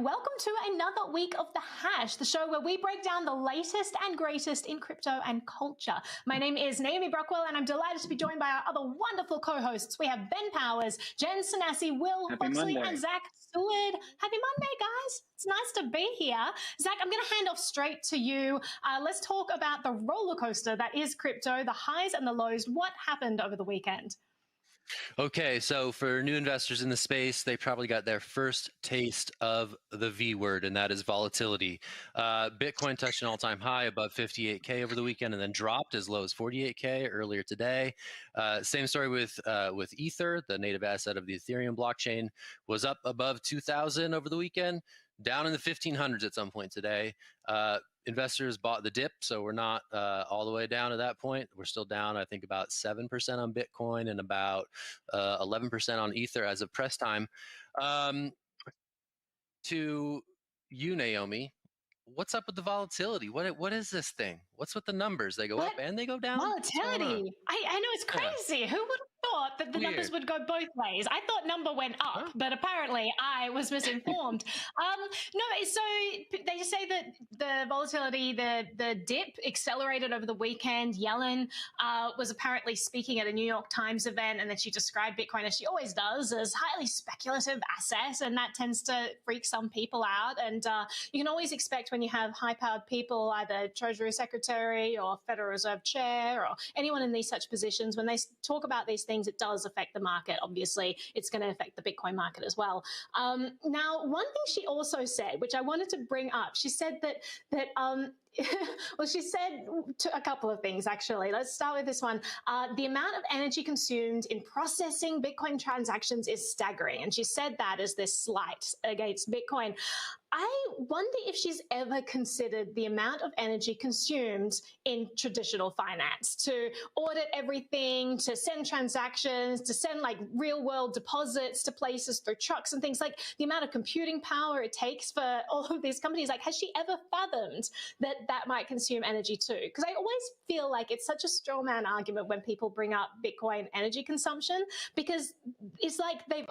and welcome to another week of The Hash, the show where we break down the latest and greatest in crypto and culture. My name is Naomi Brockwell, and I'm delighted to be joined by our other wonderful co-hosts. We have Ben Powers, Jen Sanasie, Will Foxley, and Zack Seward. Happy Monday, guys. It's nice to be here. Zack, I'm going to hand off straight to you. Let's talk about the roller coaster that is crypto, the highs and the lows. What happened over the weekend? Okay, so for new investors in the space, they probably got their first taste of the V word, and that is volatility. Bitcoin touched an all-time high above 58K over the weekend and then dropped as low as 48K earlier today. Same story with Ether, the native asset of the Ethereum blockchain, was up above 2,000 over the weekend, down in the 1,500s at some point today. Investors bought the dip, so we're not all the way down at that point. We're still down, I think, about 7% on Bitcoin and about 11% on Ether as of press time. To you, Naomi, what's up with the volatility? What is this thing? What's with the numbers? They go up and they go down? Volatility. I know, it's crazy. Who would have thought that the numbers would go both ways? I thought number went up, but apparently I was misinformed. No, so they say that the volatility, the dip accelerated over the weekend. Yellen was apparently speaking at a New York Times event, and then she described Bitcoin, as she always does, as highly speculative asset, and that tends to freak some people out. And you can always expect when you have high-powered people, either Treasury Secretary or Federal Reserve Chair or anyone in these such positions, when they talk about these things, it does affect the market. Obviously, it's going to affect the Bitcoin market as well. Now, one thing she also said, which I wanted to bring up, she said that well, she said a couple of things, actually. Let's start with this one. The amount of energy consumed in processing Bitcoin transactions is staggering. And she said that as this slight against Bitcoin. I wonder if she's ever considered the amount of energy consumed in traditional finance to audit everything, to send transactions, to send like real world deposits to places through trucks and things, like the amount of computing power it takes for all of these companies. Like, has she ever fathomed that might consume energy too? Because I always feel like it's such a straw man argument when people bring up Bitcoin energy consumption, because it's like they've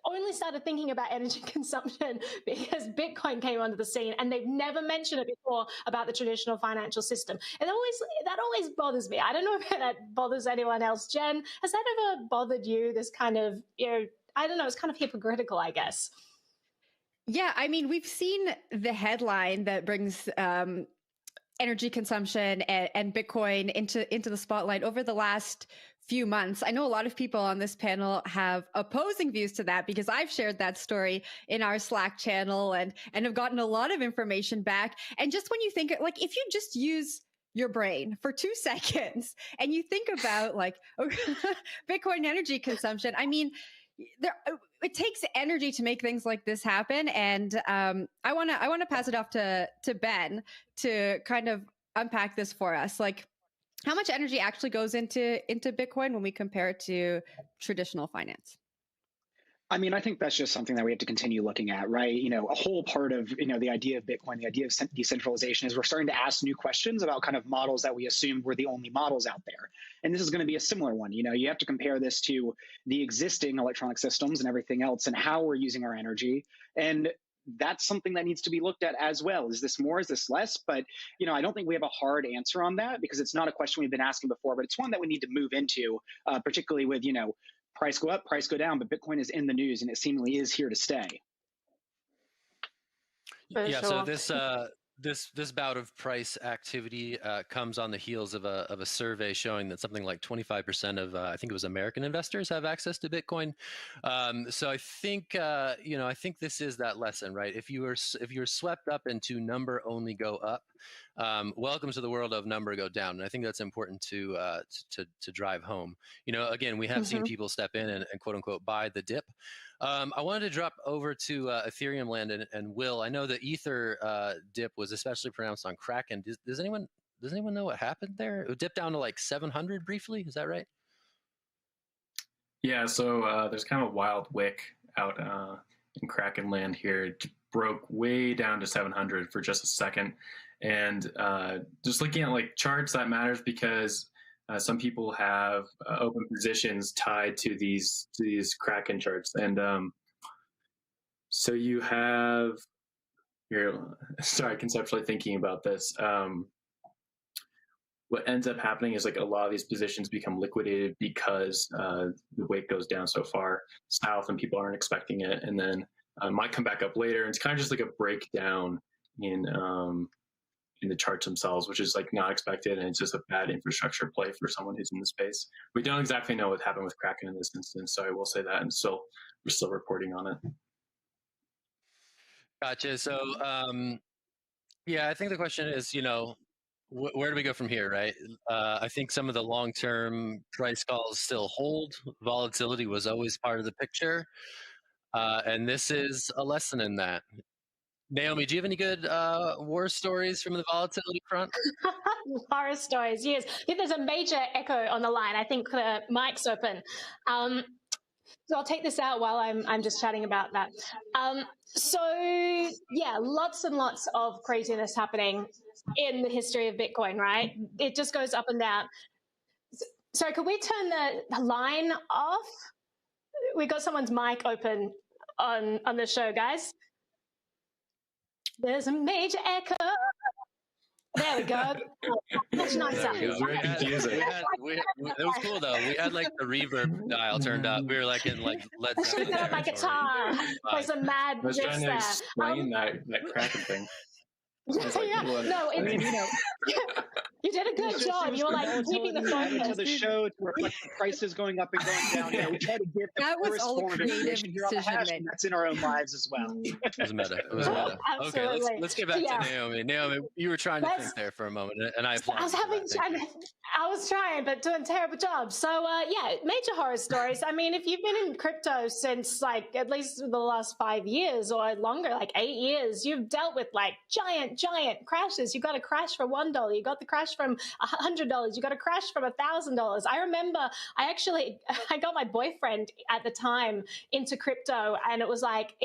only started thinking about energy consumption because Bitcoin came onto the scene, and they've never mentioned it before about the traditional financial system. And that always bothers me. I don't know if that bothers anyone else. Jen, has that ever bothered you? This kind of, I don't know, it's kind of hypocritical, I guess. Yeah, I mean, we've seen the headline that brings energy consumption and Bitcoin into the spotlight over the last few months. I know a lot of people on this panel have opposing views to that, because I've shared that story in our Slack channel and have gotten a lot of information back. And just when you think, like, if you just use your brain for 2 seconds and you think about like Bitcoin energy consumption, I mean, it takes energy to make things like this happen. And I want to pass it off to Ben to kind of unpack this for us. Like, how much energy actually goes into Bitcoin when we compare it to traditional finance? I mean, I think that's just something that we have to continue looking at, right? A whole part of, the idea of Bitcoin, the idea of decentralization, is we're starting to ask new questions about kind of models that we assumed were the only models out there. And this is going to be a similar one. You have to compare this to the existing electronic systems and everything else and how we're using our energy. And that's something that needs to be looked at as well. Is this more? Is this less? But, I don't think we have a hard answer on that, because it's not a question we've been asking before, but it's one that we need to move into, particularly with, price go up, price go down, but Bitcoin is in the news and it seemingly is here to stay. Yeah, so this bout of price activity comes on the heels of a survey showing that something like 25% of I think it was American investors have access to Bitcoin. So I think I think this is that lesson, right? If you're swept up into number only go up, welcome to the world of number go down. And I think that's important to drive home. Again, we have seen people step in and quote unquote buy the dip. I wanted to drop over to Ethereum land and Will. I know the Ether dip was especially pronounced on Kraken. Does anyone know what happened there? It dipped down to like 700 briefly. Is that right? Yeah. So there's kind of a wild wick out in Kraken land here. It broke way down to 700 for just a second, and just looking at like charts, that matters because some people have open positions tied to these Kraken charts, and so you have conceptually thinking about this. What ends up happening is like a lot of these positions become liquidated because the weight goes down so far south and people aren't expecting it, and then might come back up later. And it's kind of just like a breakdown in the charts themselves, which is like not expected, and it's just a bad infrastructure play for someone who's in the space. We don't exactly know what happened with Kraken in this instance, so I will say that, and we're still reporting on it. Gotcha. So, yeah, I think the question is, where do we go from here, right? I think some of the long-term price calls still hold. Volatility was always part of the picture, and this is a lesson in that. Naomi, do you have any good war stories from the volatility front? Horror stories, yes. Yeah, there's a major echo on the line. I think the mic's open. So I'll take this out while I'm just chatting about that. So yeah, lots and lots of craziness happening in the history of Bitcoin, right? It just goes up and down. So could we turn the line off? We got someone's mic open on the show, guys. There's a major echo. There we go. Much nicer. It was very confusing. It was cool though. We had like the reverb dial turned up. We were like in like I should have got my guitar. Play some mad I was riffs trying to there. explain that Kraken thing. Yeah, no, I mean, you did a good job. You were like keeping the focus. To the show to reflect the prices going up and going down. We try to give the That was all a creative decision. That's in our own lives as well. It was meta. It was meta. Okay, let's get back to Naomi. Naomi, you were trying to think there for a moment, and I applaud you. I was trying, but doing a terrible job. So yeah, major horror stories. I mean, if you've been in crypto since like at least the last 5 years or longer, like 8 years, you've dealt with like giant crashes. You got a crash for $1. You got the crash from $100. You got a crash from $1,000. I remember I got my boyfriend at the time into crypto, and it was like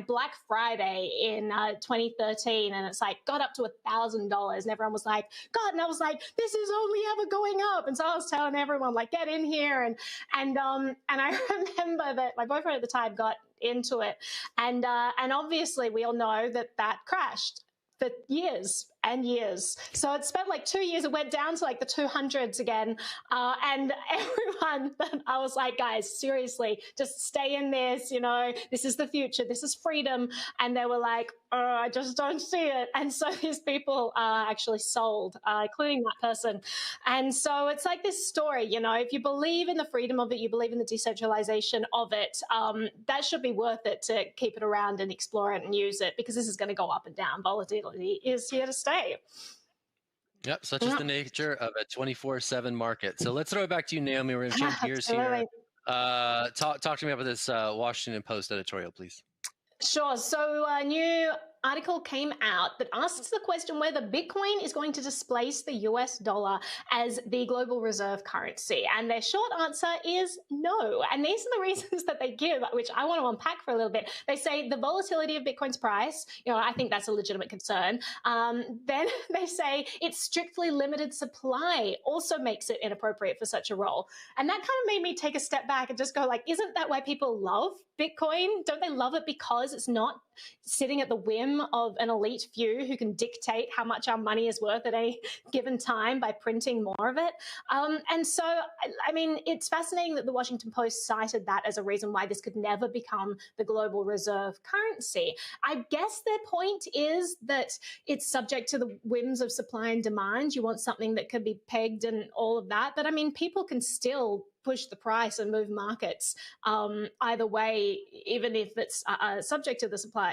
Black Friday in 2013, and it's like got up to $1,000, and everyone was like, God, and I was like, this is only ever going up. And so I was telling everyone like, get in here, and I remember that my boyfriend at the time got into it, and obviously we all know that crashed for years and years. So it spent like 2 years. It went down to like the 200s again. And everyone, I was like, guys, seriously, just stay in this, this is the future. This is freedom. And they were like, oh, I just don't see it. And so these people actually sold, including that person. And so it's like this story, if you believe in the freedom of it, you believe in the decentralization of it, that should be worth it to keep it around and explore it and use it, because this is going to go up and down. Volatility is here to stay. Yep, such is the nature of a 24/7 market. So let's throw it back to you, Naomi. We're going to change gears here. Talk to me about this Washington Post editorial, please. Sure. So a new article came out that asks the question whether Bitcoin is going to displace the US dollar as the global reserve currency. And their short answer is no. And these are the reasons that they give, which I want to unpack for a little bit. They say the volatility of Bitcoin's price, I think that's a legitimate concern. Then they say its strictly limited supply also makes it inappropriate for such a role. And that kind of made me take a step back and just go like, isn't that why people love Bitcoin? Don't they love it because it's not sitting at the whim of an elite few who can dictate how much our money is worth at any given time by printing more of it? And so, I mean, it's fascinating that the Washington Post cited that as a reason why this could never become the global reserve currency. I guess their point is that it's subject to the whims of supply and demand. You want something that can be pegged and all of that. But I mean, people can still push the price and move markets either way, even if it's subject to the supply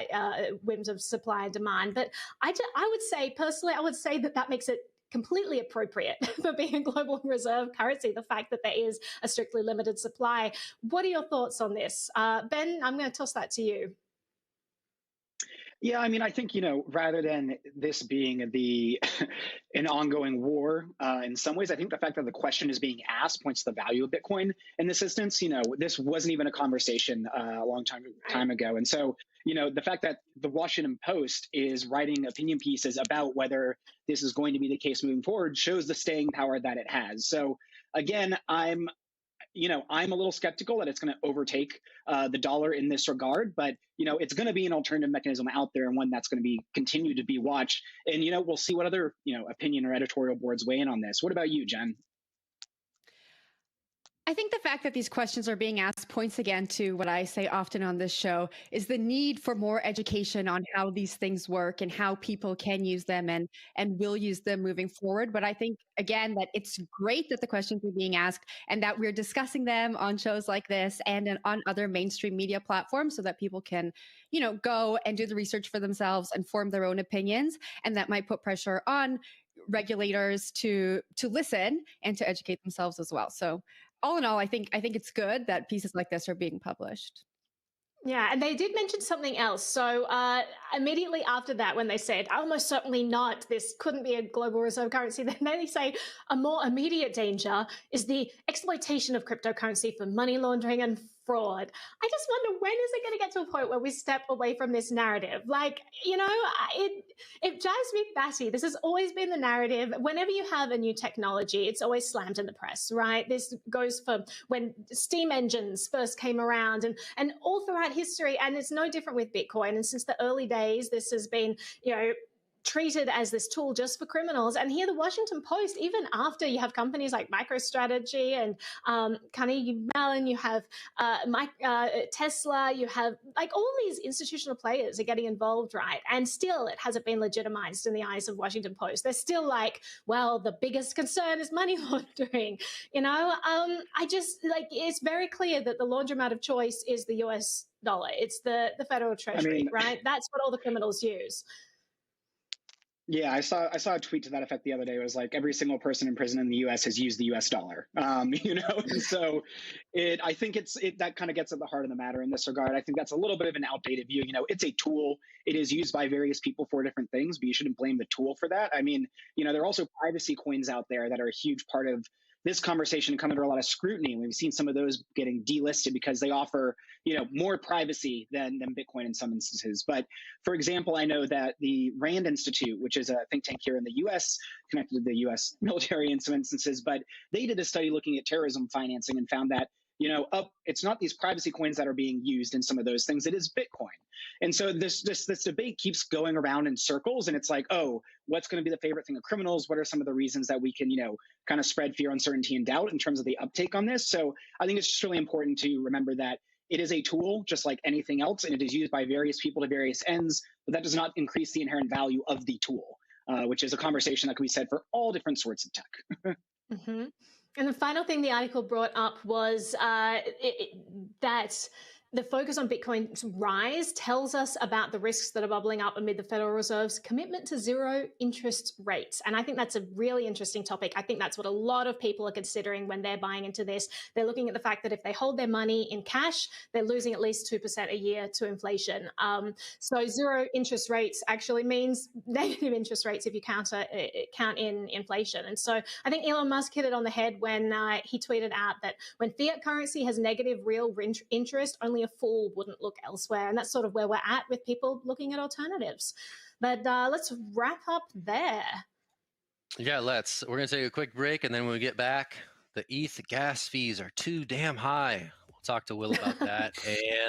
whims of supply and demand. But I would say, personally, I would say that makes it completely appropriate for being a global reserve currency, the fact that there is a strictly limited supply. What are your thoughts on this? Ben, I'm going to toss that to you. Yeah, I mean, I think, rather than this being an ongoing war, in some ways, I think the fact that the question is being asked points to the value of Bitcoin in this instance. This wasn't even a conversation a long time ago. And so, the fact that the Washington Post is writing opinion pieces about whether this is going to be the case moving forward shows the staying power that it has. So again, I'm I'm a little skeptical that it's going to overtake the dollar in this regard, but it's going to be an alternative mechanism out there, and one that's going to be continue to be watched. And we'll see what other opinion or editorial boards weigh in on this. What about you, Jen? I think the fact that these questions are being asked points again to what I say often on this show is the need for more education on how these things work and how people can use them and will use them moving forward. But I think, again, that it's great that the questions are being asked and that we're discussing them on shows like this and on other mainstream media platforms so that people can, go and do the research for themselves and form their own opinions. And that might put pressure on regulators to listen and to educate themselves as well. So all in all, I think it's good that pieces like this are being published. Yeah, and they did mention something else. So immediately after that, when they said, almost certainly not, this couldn't be a global reserve currency, then they say a more immediate danger is the exploitation of cryptocurrency for money laundering and fraud. I just wonder, when is it going to get to a point where we step away from this narrative? It drives me batty. This has always been the narrative. Whenever you have a new technology, it's always slammed in the press, right? This goes for when steam engines first came around and all throughout history. And it's no different with Bitcoin. And since the early days, this has been, treated as this tool just for criminals. And here, the Washington Post, even after you have companies like MicroStrategy and Carnegie Mellon, you have Tesla, you have all these institutional players are getting involved, right? And still, it hasn't been legitimized in the eyes of Washington Post. They're still like, well, the biggest concern is money laundering. I just it's very clear that the laundromat of choice is the US dollar. It's the federal treasury, right? That's what all the criminals use. Yeah, I saw a tweet to that effect the other day. It was like every single person in prison in the U.S. has used the U.S. dollar, and so I think that kind of gets at the heart of the matter in this regard. I think that's a little bit of an outdated view. It's a tool. It is used by various people for different things, but you shouldn't blame the tool for that. I mean, there are also privacy coins out there that are a huge part of this conversation, come under a lot of scrutiny. We've seen some of those getting delisted because they offer, more privacy than Bitcoin in some instances. But for example, I know that the RAND Institute, which is a think tank here in the US, connected to the US military in some instances, but they did a study looking at terrorism financing and found that it's not these privacy coins that are being used in some of those things. It is Bitcoin. And so this debate keeps going around in circles. And it's like, oh, what's going to be the favorite thing of criminals? What are some of the reasons that we can, kind of spread fear, uncertainty, and doubt in terms of the uptake on this? So I think it's just really important to remember that it is a tool just like anything else, and it is used by various people to various ends, but that does not increase the inherent value of the tool, which is a conversation that can be said for all different sorts of tech. Mm-hmm. And the final thing the article brought up was that the focus on Bitcoin's rise tells us about the risks that are bubbling up amid the Federal Reserve's commitment to zero interest rates. And I think that's a really interesting topic. I think that's what a lot of people are considering when they're buying into this. They're looking at the fact that if they hold their money in cash, they're losing at least 2% a year to inflation. So zero interest rates actually means negative interest rates if you count in inflation. And so I think Elon Musk hit it on the head when he tweeted out that when fiat currency has negative real interest, only a fool wouldn't look elsewhere. And that's sort of where we're at with people looking at alternatives. But let's wrap up there. Yeah, we're going to take a quick break, and then when we get back, the ETH gas fees are too damn high. We'll talk to Will about that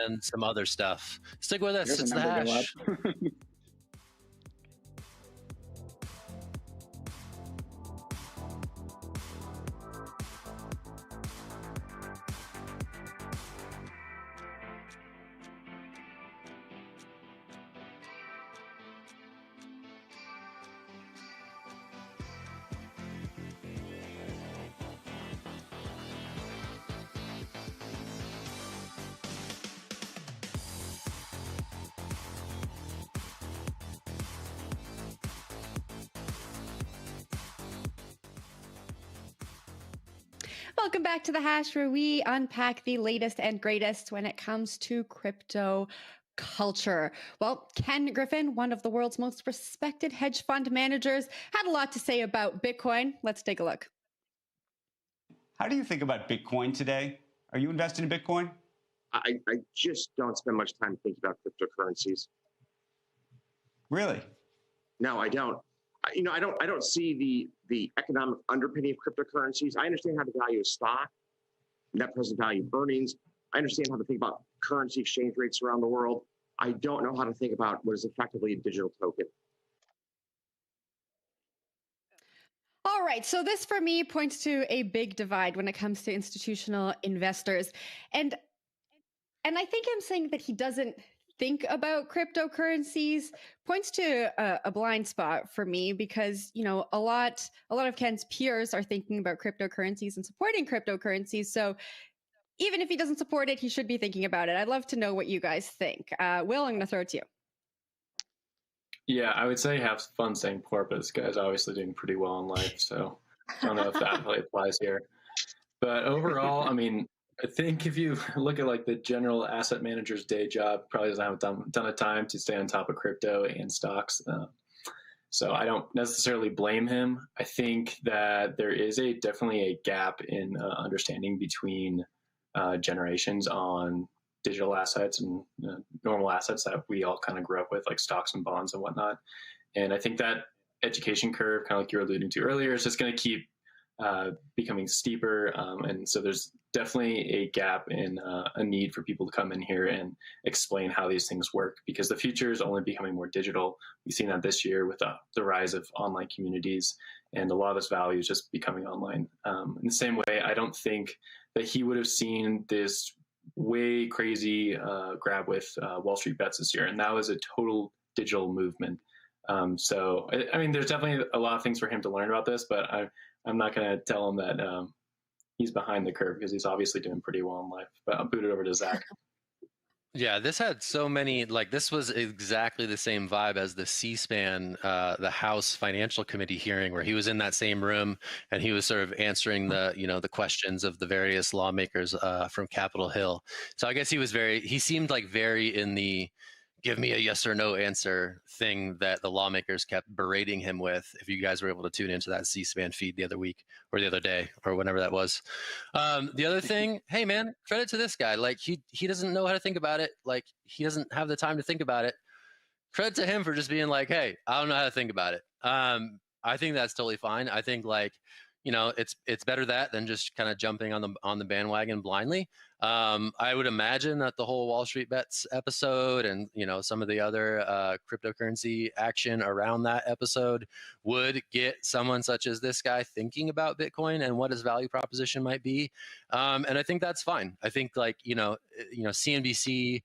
and some other stuff. Stick with us. It's the Hash. Welcome back to The Hash, where we unpack the latest and greatest when it comes to crypto culture. Well, Ken Griffin, one of the world's most respected hedge fund managers, had a lot to say about Bitcoin. Let's take a look. How do you think about Bitcoin today? Are you invested in Bitcoin? I just don't spend much time thinking about cryptocurrencies. Really? No, I don't. I don't see the economic underpinning of cryptocurrencies. I understand how to value a stock, net present value earnings. I understand how to think about currency exchange rates around the world. I don't know how to think about what is effectively a digital token. All right. So this for me points to a big divide when it comes to institutional investors. And I think him saying that he doesn't think about cryptocurrencies points to a blind spot for me, because, you know, a lot of Ken's peers are thinking about cryptocurrencies and supporting cryptocurrencies. So even if he doesn't support it, he should be thinking about it. I'd love to know what you guys think. Will, I'm going to throw it to you. Yeah, I would say have fun saying poor, but this guy's obviously doing pretty well in life, so I don't know if that really applies here. But overall, I mean, I think if you look at like the general asset manager's day job, probably doesn't have a ton of time to stay on top of crypto and stocks. So I don't necessarily blame him. I think that there is definitely a gap in understanding between generations on digital assets and normal assets that we all kind of grew up with, like stocks and bonds and whatnot. And I think that education curve, kind of like you were alluding to earlier, is just going to keep becoming steeper. And so there's definitely a gap in a need for people to come in here and explain how these things work, because the future is only becoming more digital. We've seen that this year with the rise of online communities, and a lot of this value is just becoming online. In the same way, I don't think that he would have seen this way crazy grab with Wall Street bets this year, and that was a total digital movement. So I mean, there's definitely a lot of things for him to learn about this, but I'm not going to tell him that he's behind the curve, because he's obviously doing pretty well in life. But I'll boot it over to Zach. Yeah, this had so many, like, this was exactly the same vibe as the C-SPAN, the House Financial Committee hearing, where he was in that same room and he was sort of answering the questions of the various lawmakers from Capitol Hill. So I guess he seemed like very in the give me a yes or no answer thing that the lawmakers kept berating him with. If you guys were able to tune into that C-SPAN feed the other week or the other day or whenever that was. The other thing, hey man, credit to this guy. Like he doesn't know how to think about it. Like he doesn't have the time to think about it. Credit to him for just being like, hey, I don't know how to think about it. I think that's totally fine. I think it's better that than just kind of jumping on the bandwagon blindly. I would imagine that the whole Wall Street Bets episode and some of the other cryptocurrency action around that episode would get someone such as this guy thinking about Bitcoin and what his value proposition might be. And I think that's fine. I think CNBC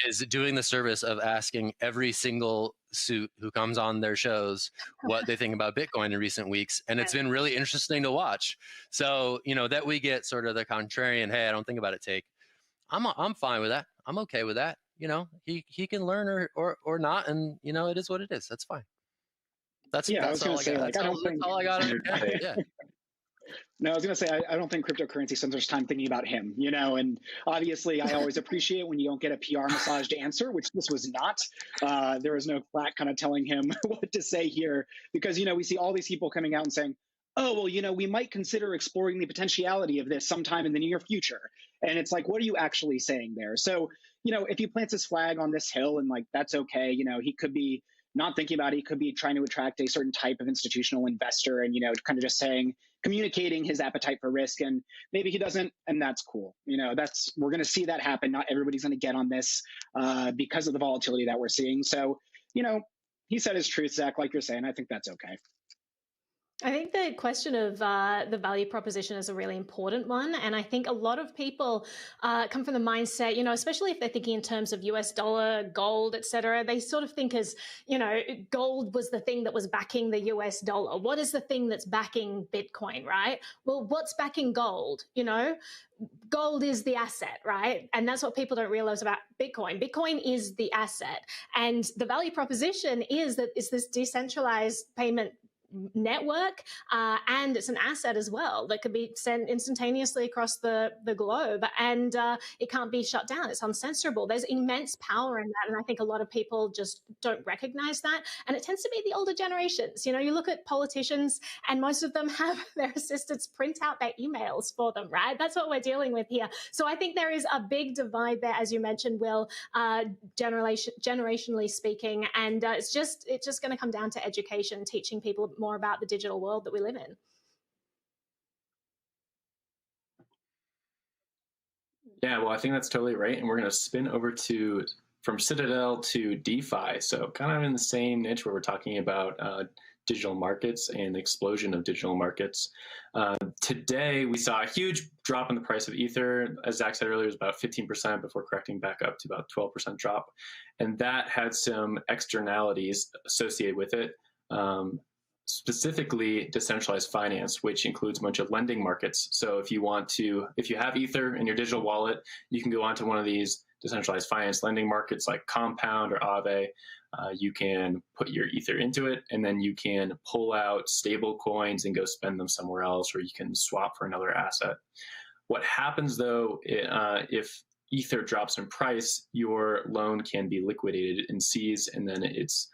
is doing the service of asking every single suit who comes on their shows what they think about Bitcoin in recent weeks. And it's been really interesting to watch. So, that we get sort of the contrarian, hey, I don't think about it take. I'm fine with that. I'm okay with that. He can learn or not. And, it is what it is. That's fine. That's all I got. That's all I got. Yeah. No, I was going to say, I don't think cryptocurrency spends much time thinking about him, and obviously I always appreciate when you don't get a PR massage to answer, which this was not. There was no flat kind of telling him what to say here, because, we see all these people coming out and saying, oh, well, we might consider exploring the potentiality of this sometime in the near future. And it's like, what are you actually saying there? So, if he plants his flag on this hill and that's okay, he could be not thinking about it. He could be trying to attract a certain type of institutional investor and, kind of just communicating his appetite for risk, and maybe he doesn't, and that's cool. We're going to see that happen. Not everybody's going to get on this because of the volatility that we're seeing. So, he said his truth, Zach, like you're saying. I think that's okay. I think the question of the value proposition is a really important one. And I think a lot of people come from the mindset, especially if they're thinking in terms of US dollar, gold, et cetera, they sort of think as, gold was the thing that was backing the US dollar. What is the thing that's backing Bitcoin, right? Well, what's backing gold? Gold is the asset, right? And that's what people don't realize about Bitcoin. Bitcoin is the asset. And the value proposition is that it's this decentralized payment network, and it's an asset as well that could be sent instantaneously across the globe, and it can't be shut down. It's uncensorable. There's immense power in that, and I think a lot of people just don't recognize that, and it tends to be the older generations. You look at politicians and most of them have their assistants print out their emails for them, right? That's what we're dealing with here. So I think there is a big divide there, as you mentioned, Will, generationally speaking, and it's just going to come down to education, teaching people more about the digital world that we live in. Yeah, well, I think that's totally right. And we're going to spin over to from Citadel to DeFi. So kind of in the same niche where we're talking about digital markets and the explosion of digital markets. Today, we saw a huge drop in the price of Ether. As Zach said earlier, it was about 15% before correcting back up to about 12% drop. And that had some externalities associated with it. Specifically decentralized finance, which includes a bunch of lending markets. So if you have Ether in your digital wallet, you can go onto one of these decentralized finance lending markets like Compound or Aave. You can put your Ether into it, and then you can pull out stable coins and go spend them somewhere else, or you can swap for another asset. What happens though, if Ether drops in price, your loan can be liquidated and seized, and then it's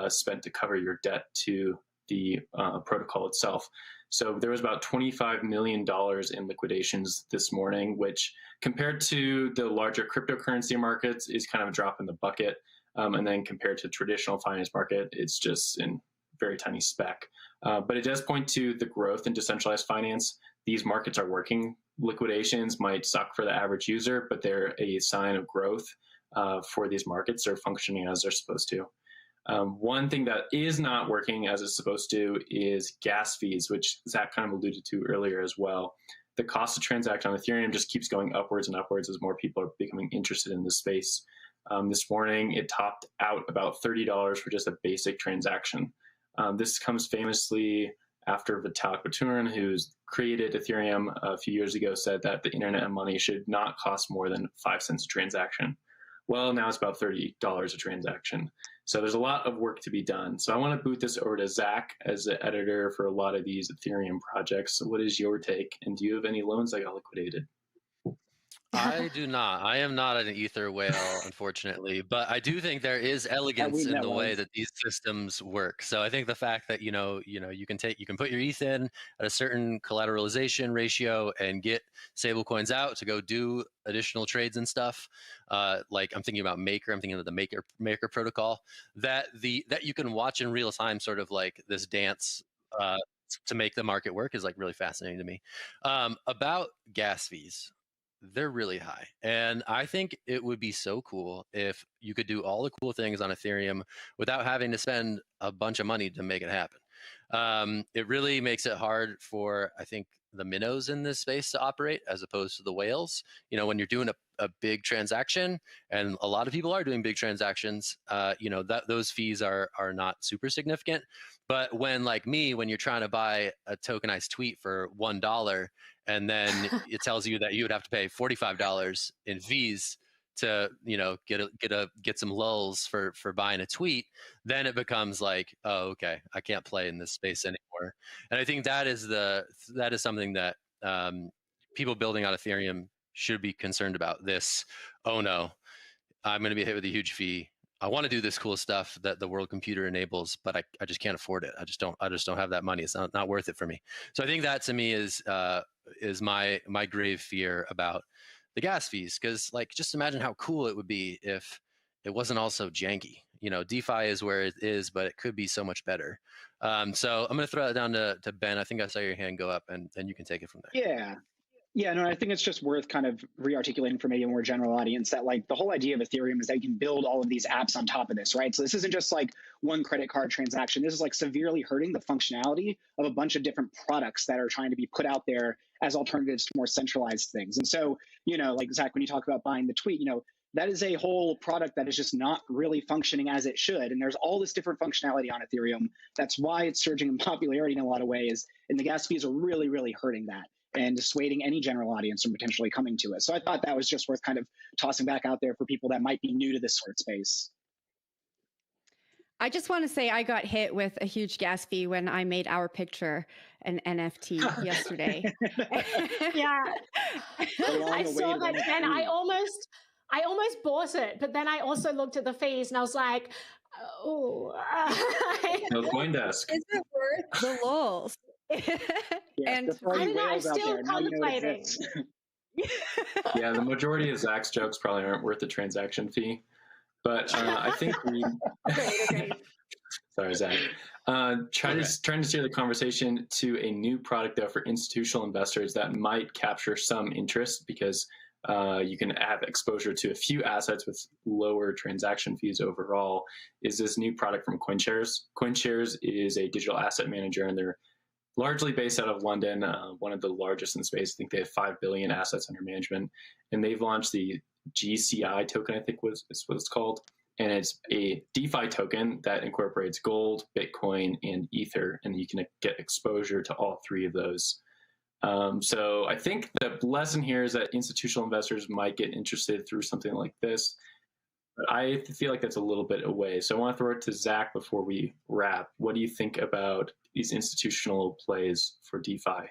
spent to cover your debt to the protocol itself. So there was about $25 million in liquidations this morning, which compared to the larger cryptocurrency markets is kind of a drop in the bucket. And then compared to traditional finance market, it's just in very tiny speck. But it does point to the growth in decentralized finance. These markets are working. Liquidations might suck for the average user, but they're a sign of growth for these markets. They're functioning as they're supposed to. One thing that is not working as it's supposed to is gas fees, which Zach kind of alluded to earlier as well. The cost to transact on Ethereum just keeps going upwards and upwards as more people are becoming interested in this space. This morning, it topped out about $30 for just a basic transaction. This comes famously after Vitalik Buterin, who's created Ethereum a few years ago, said that the internet of money should not cost more than 5 cents a transaction. Well, now it's about $30 a transaction. So there's a lot of work to be done. So I want to boot this over to Zach as the editor for a lot of these Ethereum projects. So what is your take? And do you have any loans that got liquidated? I do not. I am not an Ether whale, unfortunately, but I do think there is elegance in the way that these systems work. So I think the fact that you can put your ETH in at a certain collateralization ratio and get stable coins out to go do additional trades and stuff. Like I'm thinking about Maker. I'm thinking of the Maker protocol that you can watch in real time, sort of like this dance to make the market work is like really fascinating to me. About gas fees. They're really high. And I think it would be so cool if you could do all the cool things on Ethereum without having to spend a bunch of money to make it happen. It really makes it hard for, I think, the minnows in this space to operate as opposed to the whales. You know, when you're doing a big transaction, and a lot of people are doing big transactions, those fees are not super significant. But when, like me, when you're trying to buy a tokenized tweet for $1, and then it tells you that you would have to pay $45 in fees to, get some lulls for buying a tweet, then it becomes like, oh, okay, I can't play in this space anymore. And I think that is something that people building on Ethereum should be concerned about. This, oh no, I'm going to be hit with a huge fee. I want to do this cool stuff that the world computer enables, but I just can't afford it. I just don't have that money. It's not worth it for me. So I think that to me is my grave fear about the gas fees. Because like, just imagine how cool it would be if it wasn't also janky. DeFi is where it is, but it could be so much better. So I'm going to throw it down to Ben. I think I saw your hand go up, and you can take it from there. Yeah, no, I think it's just worth kind of re-articulating for maybe a more general audience that like the whole idea of Ethereum is that you can build all of these apps on top of this, right? So this isn't just like one credit card transaction. This is like severely hurting the functionality of a bunch of different products that are trying to be put out there as alternatives to more centralized things. And so, like Zach, when you talk about buying the tweet, that is a whole product that is just not really functioning as it should. And there's all this different functionality on Ethereum. That's why it's surging in popularity in a lot of ways. And the gas fees are really, really hurting that and dissuading any general audience from potentially coming to it. So I thought that was just worth kind of tossing back out there for people that might be new to this sort of space. I just want to say I got hit with a huge gas fee when I made our picture an NFT yesterday. Yeah. I saw that, and I almost bought it, but then I also looked at the fees and I was like, oh. No CoinDesk. Is it worth the lulls? And I'm still contemplating. Yeah, the majority of Zach's jokes probably aren't worth the transaction fee, but I think we. Okay. Sorry, Zach. Trying to steer the conversation to a new product though for institutional investors that might capture some interest, because you can have exposure to a few assets with lower transaction fees overall, is this new product from CoinShares. CoinShares is a digital asset manager, and they're largely based out of London, one of the largest in the space. I think they have 5 billion assets under management, and they've launched the GCI token, I think is what it's called. And it's a DeFi token that incorporates gold, Bitcoin, and Ether, and you can get exposure to all three of those. So I think the lesson here is that institutional investors might get interested through something like this, but I feel like that's a little bit away. So I want to throw it to Zach before we wrap. What do you think about these institutional plays for DeFi?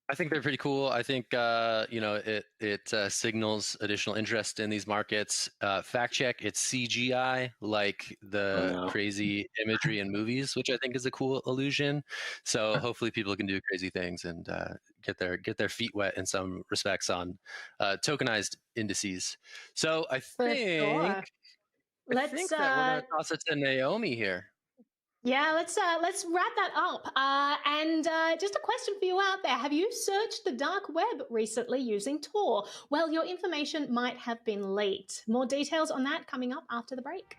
I think they're pretty cool. I think it signals additional interest in these markets. Fact check, it's CGI, like the crazy imagery in movies, which I think is a cool illusion. So hopefully people can do crazy things and get their feet wet in some respects on tokenized indices. So I think that we're gonna toss it to Naomi here. Yeah, let's wrap that up. And just a question for you out there. Have you searched the dark web recently using Tor? Well, your information might have been leaked. More details on that coming up after the break.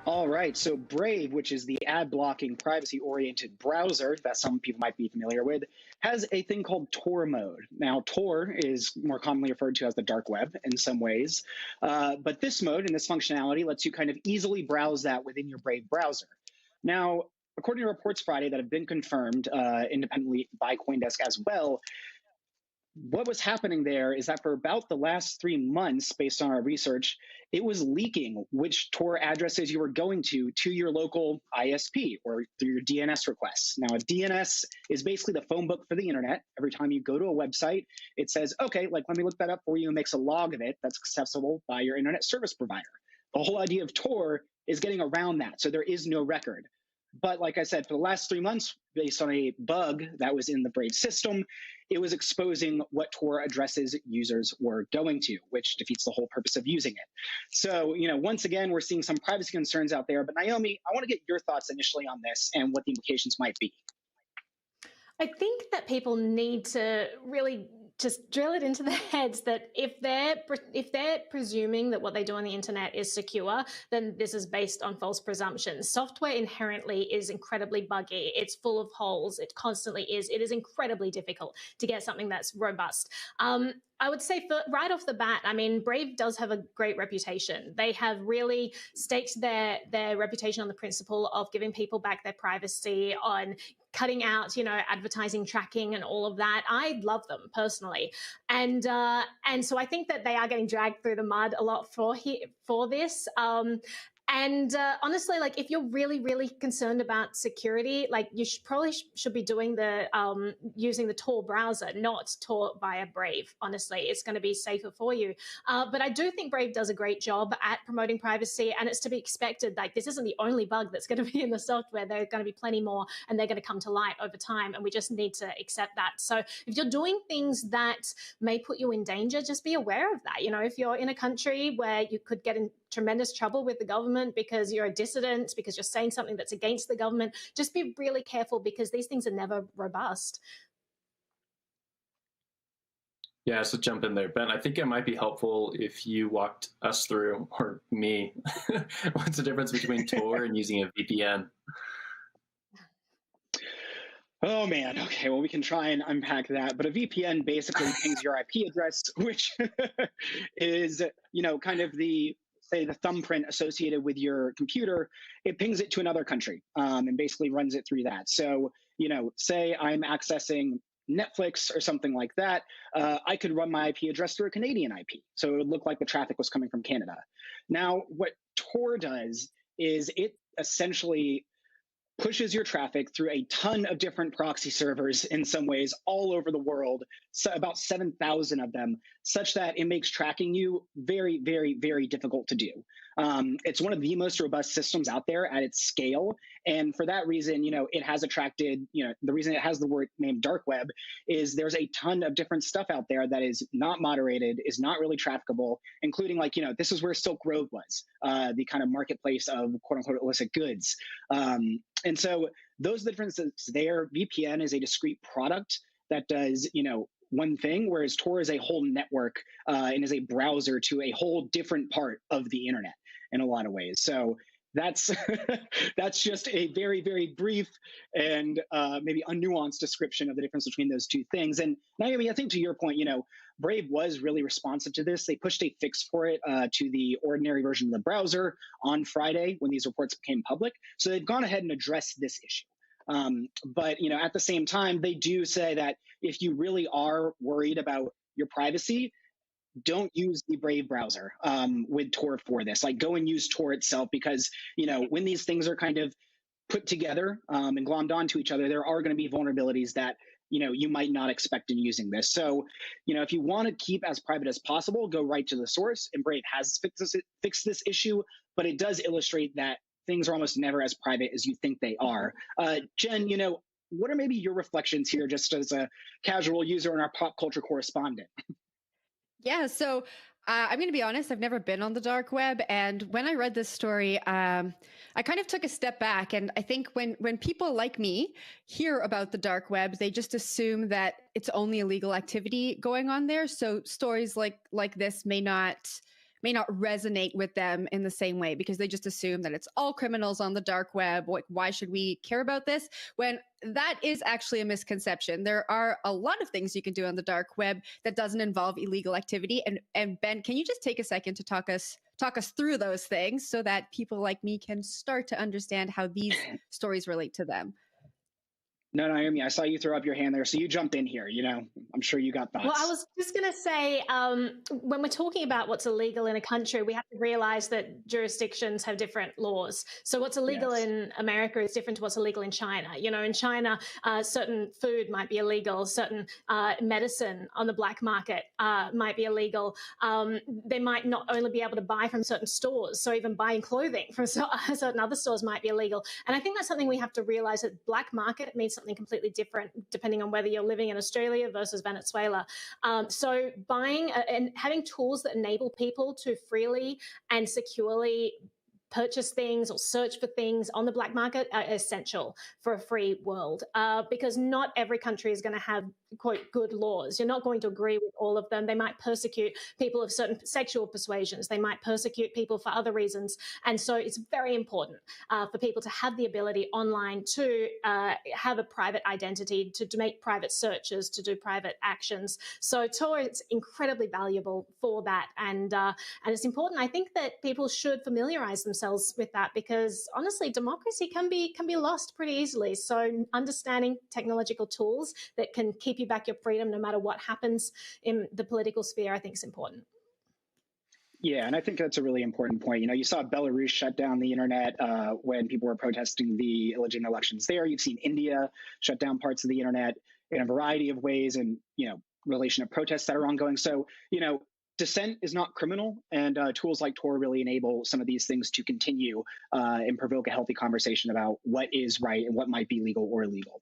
All right, so Brave, which is the ad-blocking, privacy-oriented browser that some people might be familiar with, has a thing called Tor mode. Now, Tor is more commonly referred to as the dark web in some ways, but this mode and this functionality lets you kind of easily browse that within your Brave browser. Now, according to reports Friday that have been confirmed independently by CoinDesk as well, what was happening there is that for about the last 3 months, based on our research, it was leaking which Tor addresses you were going to your local ISP or through your DNS requests. Now, a DNS is basically the phone book for the internet. Every time you go to a website, it says, okay, let me look that up for you, and makes a log of it that's accessible by your internet service provider. The whole idea of Tor is getting around that, so there is no record. But like I said, for the last 3 months, based on a bug that was in the Brave system, it was exposing what Tor addresses users were going to, which defeats the whole purpose of using it. So, once again, we're seeing some privacy concerns out there. But Naomi, I want to get your thoughts initially on this and what the implications might be. I think that people need to really just drill it into their heads that if they're presuming that what they do on the internet is secure, then this is based on false presumptions. Software inherently is incredibly buggy. It's full of holes. It constantly is. It is incredibly difficult to get something that's robust. I would say right off the bat, I mean, Brave does have a great reputation. They have really staked their reputation on the principle of giving people back their privacy, on cutting out, advertising tracking and all of that. I love them personally. And so I think that they are getting dragged through the mud a lot for this. And honestly, if you're really, really concerned about security, you probably should be doing using the Tor browser, not Tor via Brave. Honestly, it's going to be safer for you. But I do think Brave does a great job at promoting privacy, and it's to be expected. This isn't the only bug that's going to be in the software. There are going to be plenty more, and they're going to come to light over time, and we just need to accept that. So if you're doing things that may put you in danger, just be aware of that. If you're in a country where you could get in tremendous trouble with the government because you're a dissident, because you're saying something that's against the government, just be really careful, because these things are never robust. Yeah, so jump in there, Ben. I think it might be helpful if you walked us through, or me, what's the difference between Tor and using a VPN? Oh, man. Okay, well, we can try and unpack that. But a VPN basically pings your IP address, which is, kind of the thumbprint associated with your computer. It pings it to another country and basically runs it through that. So, say I'm accessing Netflix or something like that, I could run my IP address through a Canadian IP. So it would look like the traffic was coming from Canada. Now, what Tor does is it essentially pushes your traffic through a ton of different proxy servers in some ways all over the world, about 7,000 of them, such that it makes tracking you very, very, very difficult to do. It's one of the most robust systems out there at its scale. And for that reason, it has attracted, the reason it has the word name dark web is there's a ton of different stuff out there that is not moderated, is not really trafficable, including this is where Silk Road was, the kind of marketplace of quote unquote illicit goods. And so those are the differences there. VPN is a discrete product that does, one thing, whereas Tor is a whole network and is a browser to a whole different part of the internet in a lot of ways. So that's that's just a very, very brief and maybe unnuanced description of the difference between those two things. And Naomi, I think to your point, Brave was really responsive to this. They pushed a fix for it to the ordinary version of the browser on Friday when these reports became public. So they've gone ahead and addressed this issue. But at the same time, they do say that if you really are worried about your privacy, don't use the Brave browser with Tor for this. Go and use Tor itself, because when these things are kind of put together and glommed onto each other, there are going to be vulnerabilities that you might not expect in using this. So if you want to keep as private as possible, go right to the source. And Brave has fixed this issue, but it does illustrate that things are almost never as private as you think they are. Jen, what are maybe your reflections here, just as a casual user and our pop culture correspondent? Yeah, so I'm going to be honest, I've never been on the dark web. And when I read this story, I kind of took a step back. And I think when people like me hear about the dark web, they just assume that it's only illegal activity going on there. So stories like this may not resonate with them in the same way, because they just assume that it's all criminals on the dark web. Why should we care about this? When that is actually a misconception. There are a lot of things you can do on the dark web that doesn't involve illegal activity. And Ben, can you just take a second to talk us through those things so that people like me can start to understand how these stories relate to them? No, Naomi, I saw you throw up your hand there, so you jumped in here. I'm sure you got thoughts. Well, I was just going to say, when we're talking about what's illegal in a country, we have to realize that jurisdictions have different laws. So what's illegal in America is different to what's illegal in China. In China, certain food might be illegal, certain medicine on the black market might be illegal. They might not only be able to buy from certain stores, so even buying clothing from certain other stores might be illegal. And I think that's something we have to realize, that black market means something completely different depending on whether you're living in Australia versus Venezuela. So buying and having tools that enable people to freely and securely purchase things or search for things on the black market are essential for a free world, because not every country is going to have, quote, good laws. You're not going to agree with all of them. They might persecute people of certain sexual persuasions. They might persecute people for other reasons. And so it's very important for people to have the ability online to have a private identity, to make private searches, to do private actions. So Tor is incredibly valuable for that. And it's important, I think, that people should familiarize themselves with that, because honestly, democracy can be lost pretty easily. So understanding technological tools that can keep you back your freedom no matter what happens in the political sphere, I think is important. Yeah, and I think that's a really important point. You saw Belarus shut down the internet when people were protesting the illegitimate elections there. You've seen India shut down parts of the internet in a variety of ways, and relation to protests that are ongoing. So dissent is not criminal, and tools like Tor really enable some of these things to continue and provoke a healthy conversation about what is right and what might be legal or illegal.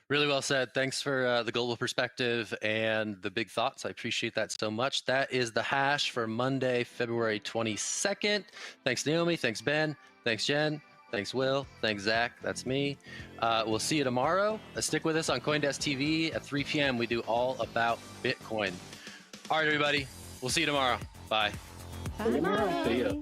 Really well said. Thanks for the global perspective and the big thoughts. I appreciate that so much. That is the hash for Monday, February 22nd. Thanks, Naomi. Thanks, Ben. Thanks, Jen. Thanks, Will. Thanks, Zach. That's me. We'll see you tomorrow. Stick with us on CoinDesk TV at 3 p.m. We do all about Bitcoin. All right, everybody. We'll see you tomorrow. Bye. Bye. See ya.